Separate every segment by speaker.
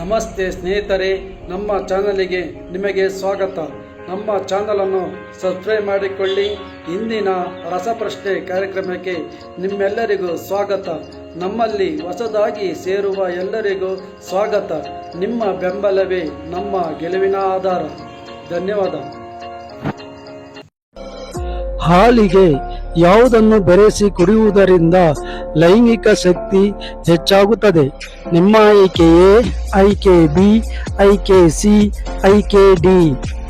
Speaker 1: ನಮಸ್ತೆ ಸ್ನೇಹಿತರೆ, ನಮ್ಮ ಚಾನಲಿಗೆ ನಿಮಗೆ ಸ್ವಾಗತ. ನಮ್ಮ ಚಾನಲನ್ನು ಸಬ್ಸ್ಕ್ರೈಬ್ ಮಾಡಿಕೊಳ್ಳಿ. ಇಂದಿನ ರಸಪ್ರಶ್ನೆ ಕಾರ್ಯಕ್ರಮಕ್ಕೆ ನಿಮ್ಮೆಲ್ಲರಿಗೂ ಸ್ವಾಗತ. ನಮ್ಮಲ್ಲಿ ಹೊಸದಾಗಿ ಸೇರುವ ಎಲ್ಲರಿಗೂ ಸ್ವಾಗತ. ನಿಮ್ಮ ಬೆಂಬಲವೇ ನಮ್ಮ ಗೆಲುವಿನ ಆಧಾರ. ಧನ್ಯವಾದ. ಹಾಲಿಗೆ ಯಾವುದನ್ನು ಬೆರೆಸಿ ಕುಡಿಯುವುದರಿಂದ ಲೈಂಗಿಕ ಶಕ್ತಿ ಹೆಚ್ಚಾಗುತ್ತದೆ? ನಿಮ್ಮ ಆಯ್ಕೆಯೇ ಆಯ್ಕೆ ಬಿ, ಆಯ್ಕೆ ಸಿ, ಆಯ್ಕೆ ಡಿ.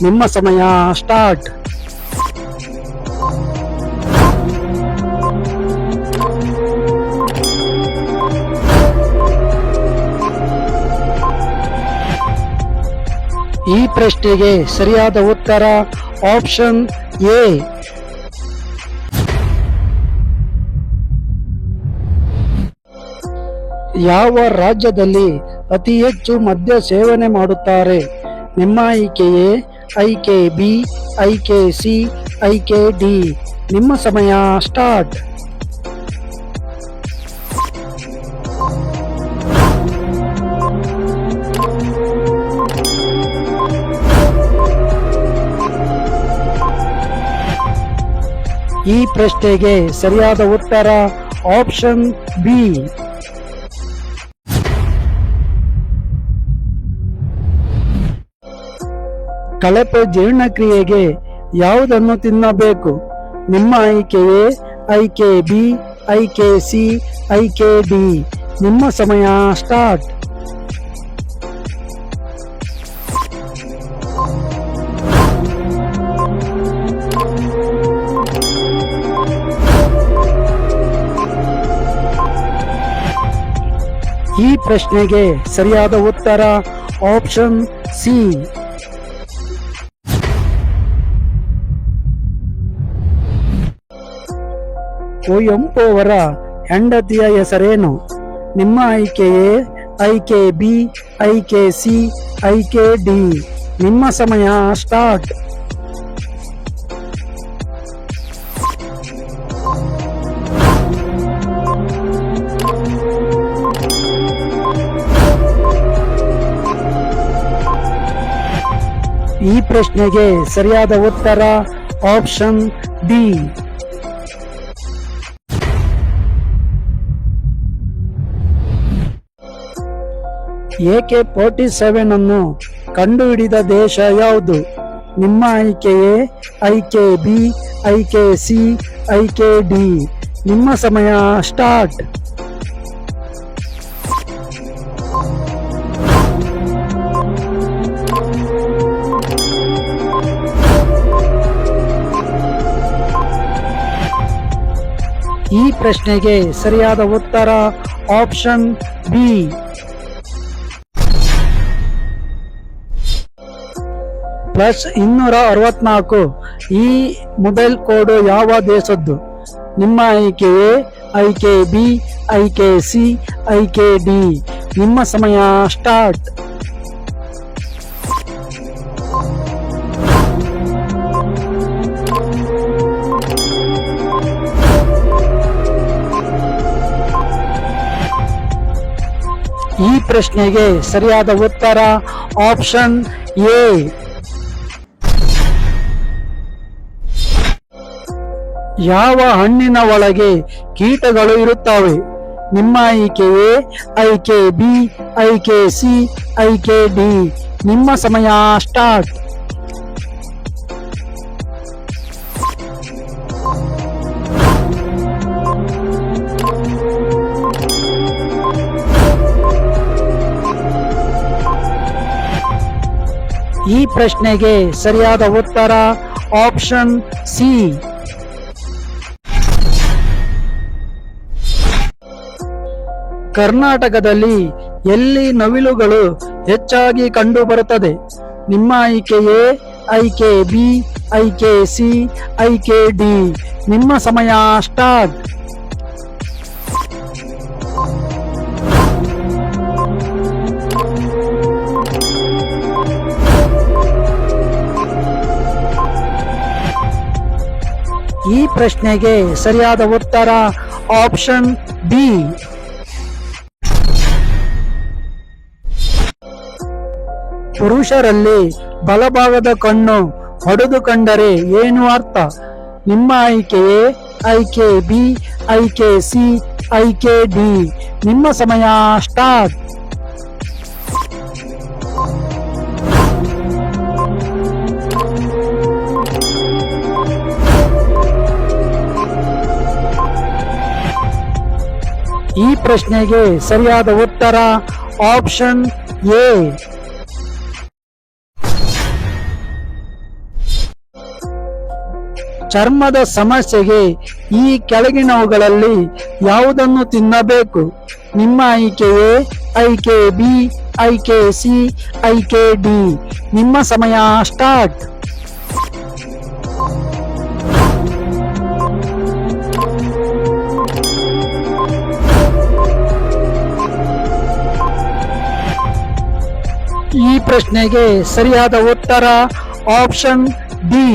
Speaker 1: ನಿಮ್ಮ ಸಮಯ ಸ್ಟಾರ್ಟ್. ಈ ಪ್ರಶ್ನೆಗೆ ಸರಿಯಾದ ಉತ್ತರ ಆಪ್ಷನ್ ಎ. ಯಾವ ರಾಜ್ಯದಲ್ಲಿ ಅತಿ ಹೆಚ್ಚು ಮದ್ಯ ಸೇವನೆ ಮಾಡುತ್ತಾರೆ? ನಿಮ್ಮ ಆಯ್ಕೆಯೇ ಆಯ್ಕೆ ಬಿ, ಆಯ್ಕೆ ಸಿ, ಆಯ್ಕೆ ಡಿ. ನಿಮ್ಮ ಸಮಯ ಸ್ಟಾರ್ಟ್. ಈ ಪ್ರಶ್ನೆಗೆ ಸರಿಯಾದ ಉತ್ತರ ಆಪ್ಷನ್ ಬಿ. ಕಳಪೆ ಜೀರ್ಣಕ್ರಿಯೆಗೆ ಯಾವುದನ್ನು ತಿನ್ನಬೇಕು? ನಿಮ್ಮ ಆಯ್ಕೆಯೇ ಆಯ್ಕೆ ಬಿ, ಆಯ್ಕೆ ಸಿ, ಆಯ್ಕೆ ಡಿ. ನಿಮ್ಮ ಸಮಯ ಸ್ಟಾರ್ಟ್. ಈ ಪ್ರಶ್ನೆಗೆ ಸರಿಯಾದ ಉತ್ತರ ಆಪ್ಷನ್ ಸಿ. ಕುವೆಂಪು ಅವರ ಹೆಂಡತಿಯ ಹೆಸರೇನು? ನಿಮ್ಮ ಆಯ್ಕೆಯೇ ಆಯ್ಕೆ ಬಿ, ಆಯ್ಕೆ ಸಿ, ಆಯ್ಕೆ ಡಿ. ನಿಮ್ಮ ಸಮಯ ಸ್ಟಾರ್ಟ್. ಈ ಪ್ರಶ್ನೆಗೆ ಸರಿಯಾದ ಉತ್ತರ ಆಪ್ಷನ್ ಡಿ. AK-47 ಅನ್ನು ಕಂಡುಹಿಡಿದ ದೇಶ ಯಾವುದು? ನಿಮ್ಮ ಆಯ್ಕೆಯೇ ಆಯ್ಕೆ ಬಿ, ಆಯ್ಕೆ ಸಿ, ಆಯ್ಕೆ ಡಿ. ನಿಮ್ಮ ಸಮಯ ಸ್ಟಾರ್ಟ್. ಈ ಪ್ರಶ್ನೆಗೆ ಸರಿಯಾದ ಉತ್ತರ ಆಪ್ಷನ್ ಬಿ. +264 ಈ ಮೊಬೈಲ್ ಕೋಡ್ ಯಾವ ದೇಶದ್ದು? ನಿಮ್ಮ ಆಯ್ಕೆಯೇ ಆಯ್ಕೆ ಬಿ, ಆಯ್ಕೆ ಸಿ, ಆಯ್ಕೆ ಡಿ. ನಿಮ್ಮ ಸಮಯ ಸ್ಟಾರ್ಟ್. ಈ ಪ್ರಶ್ನೆಗೆ ಸರಿಯಾದ ಉತ್ತರ ಆಪ್ಷನ್ ಎ. ಯಾವ ಹಣ್ಣಿನ ಒಳಗೆ ಕೀಟಗಳು ಇರುತ್ತವೆ? ನಿಮ್ಮ ಆಯ್ಕೆಯೇ ಆಯ್ಕೆ ಬಿ, ಆಯ್ಕೆ ಸಿ, ಆಯ್ಕೆ ಡಿ. ನಿಮ್ಮ ಸಮಯ ಸ್ಟಾರ್ಟ್. ಈ ಪ್ರಶ್ನೆಗೆ ಸರಿಯಾದ ಉತ್ತರ ಆಪ್ಷನ್ ಸಿ. ಕರ್ನಾಟಕದಲ್ಲಿ ಎಲ್ಲಿ ನವಿಲುಗಳು ಹೆಚ್ಚಾಗಿ ಕಂಡುಬರುತ್ತದೆ? ನಿಮ್ಮ ಆಯ್ಕೆಯೇ ಆಯ್ಕೆ ಬಿ, ಆಯ್ಕೆ ಸಿ, ಆಯ್ಕೆ ಡಿ. ನಿಮ್ಮ ಸಮಯ ಸ್ಟಾರ್ಟ್. ಈ ಪ್ರಶ್ನೆಗೆ ಸರಿಯಾದ ಉತ್ತರ ಆಪ್ಷನ್ ಬಿ. ಪುರುಷರಲ್ಲಿ ಬಲಭಾಗದ ಕಣ್ಣು ಹೊಡೆದು ಕಂಡರೆ ಏನು ಅರ್ಥ? ನಿಮ್ಮ ಆಯ್ಕೆಯೇ ಆಯ್ಕೆ ಬಿ, ಆಯ್ಕೆ ಸಿ, ಆಯ್ಕೆ ಡಿ. ನಿಮ್ಮ ಸಮಯ ಸ್ಟಾರ್ಟ್. ಈ ಪ್ರಶ್ನೆಗೆ ಸರಿಯಾದ ಉತ್ತರ ಆಪ್ಷನ್ ಎ. ಚರ್ಮದ ಸಮಸ್ಯೆಗೆ ಈ ಕೆಳಗಿನವುಗಳಲ್ಲಿ ಯಾವುದನ್ನು ತಿನ್ನಬೇಕು? ನಿಮ್ಮ ಆಯ್ಕೆಯೇ ಆಯ್ಕೆ ಬಿ, ಆಯ್ಕೆ ಸಿ, ಆಯ್ಕೆ ಡಿ. ನಿಮ್ಮ ಸಮಯ ಸ್ಟಾರ್ಟ್. ಈ ಪ್ರಶ್ನೆಗೆ ಸರಿಯಾದ ಉತ್ತರ ಆಪ್ಷನ್ ಡಿ.